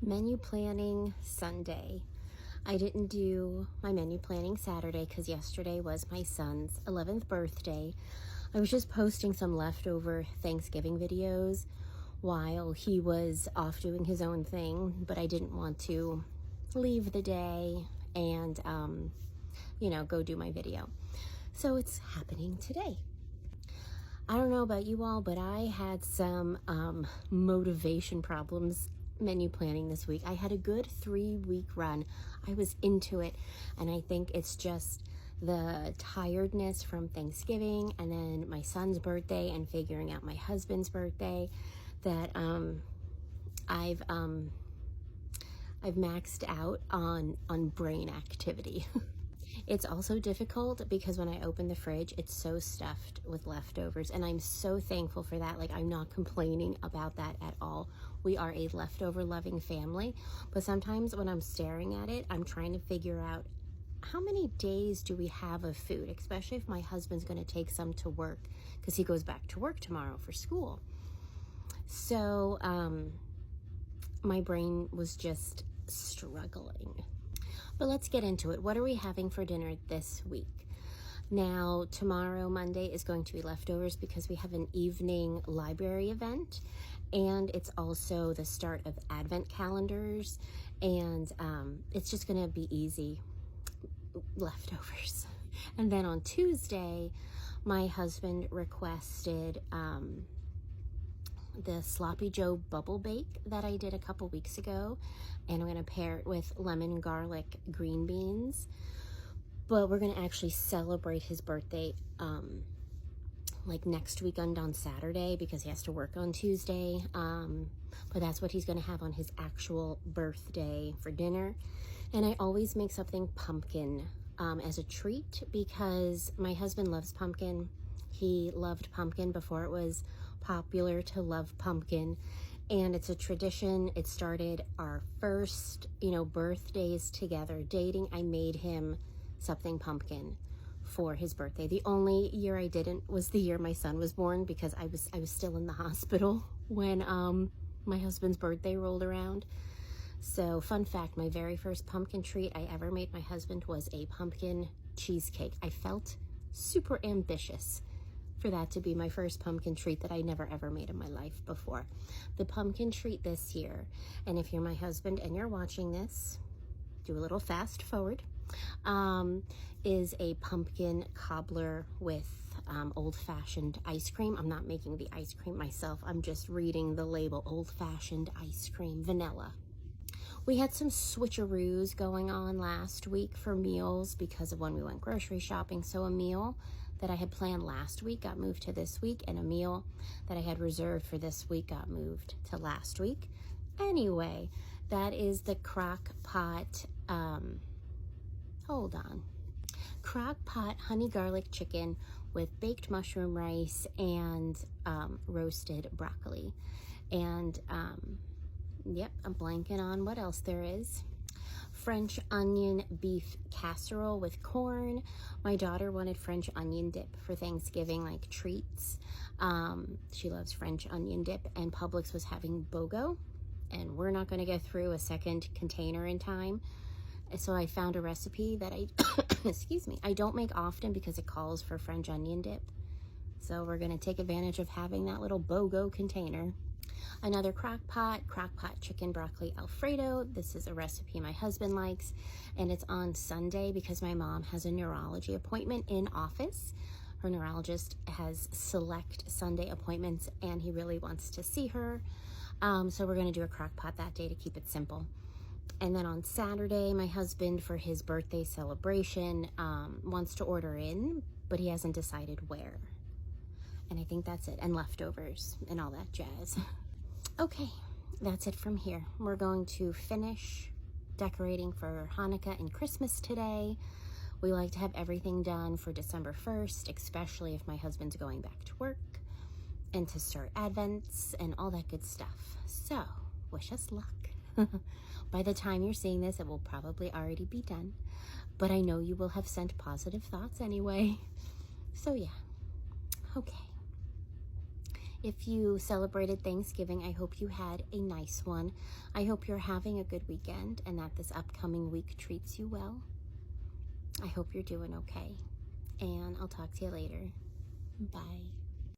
Menu planning Sunday. I didn't do my menu planning Saturday because yesterday was my son's 11th birthday. I was just posting some leftover Thanksgiving videos while he was off doing his own thing, but I didn't want to leave the day and, go do my video. So it's happening today. I don't know about you all, but I had some motivation problems menu planning this week. I had a good 3-week run. I was into it, and I think it's just the tiredness from Thanksgiving and then my son's birthday and figuring out my husband's birthday that I've maxed out on brain activity. It's also difficult because when I open the fridge, it's so stuffed with leftovers, and I'm so thankful for that. Like, I'm not complaining about that at all. We are a leftover loving family, but sometimes when I'm staring at it, I'm trying to figure out how many days do we have of food, especially if my husband's going to take some to work because he goes back to work tomorrow for school. So my brain was just struggling. But let's get into it. What are we having for dinner this week? Now, tomorrow, Monday, is going to be leftovers because we have an evening library event, and it's also the start of Advent calendars, and it's just going to be easy leftovers. And then on Tuesday, my husband requested the Sloppy Joe Bubble Bake that I did a couple weeks ago, and I'm going to pair it with lemon garlic green beans. But we're going to actually celebrate his birthday like next weekend on Saturday because he has to work on Tuesday. But that's what he's going to have on his actual birthday for dinner. And I always make something pumpkin as a treat because my husband loves pumpkin. He loved pumpkin before it was popular to love pumpkin, and it's a tradition. It started our first, birthdays together dating. I made him something pumpkin for his birthday. The only year I didn't was the year my son was born because I was still in the hospital when my husband's birthday rolled around. So, fun fact, my very first pumpkin treat I ever made my husband was a pumpkin cheesecake. I felt super ambitious for that to be my first pumpkin treat that I never ever made in my life before. The pumpkin treat this year, and if you're my husband and you're watching this, do a little fast forward, is a pumpkin cobbler with old-fashioned ice cream. I'm not making the ice cream myself. I'm just reading the label, old-fashioned ice cream, vanilla. We had some switcheroos going on last week for meals because of when we went grocery shopping. So a meal that I had planned last week got moved to this week, and a meal that I had reserved for this week got moved to last week. Anyway, that is the crock pot, crock pot honey garlic chicken with baked mushroom rice and roasted broccoli. And yep, I'm blanking on what else there is. French onion beef casserole with corn. My daughter wanted French onion dip for Thanksgiving, like treats. She loves French onion dip, and Publix was having BOGO, and we're not going to get through a second container in time. So I found a recipe that I don't make often because it calls for French onion dip. So we're going to take advantage of having that little BOGO container. Another crock pot chicken broccoli Alfredo. This is a recipe my husband likes, and it's on Sunday because my mom has a neurology appointment in office. Her neurologist has select Sunday appointments, and he really wants to see her. So we're going to do a crock pot that day to keep it simple. And then on Saturday, my husband, for his birthday celebration, wants to order in, but he hasn't decided where. And I think that's it, and leftovers and all that jazz. Okay, that's it from here. We're going to finish decorating for Hanukkah and Christmas today. We like to have everything done for December 1st, especially if my husband's going back to work, and to start Advents and all that good stuff. So, wish us luck. By the time you're seeing this, it will probably already be done, but I know you will have sent positive thoughts anyway. So yeah, okay. If you celebrated Thanksgiving, I hope you had a nice one. I hope you're having a good weekend and that this upcoming week treats you well. I hope you're doing okay. And I'll talk to you later. Bye.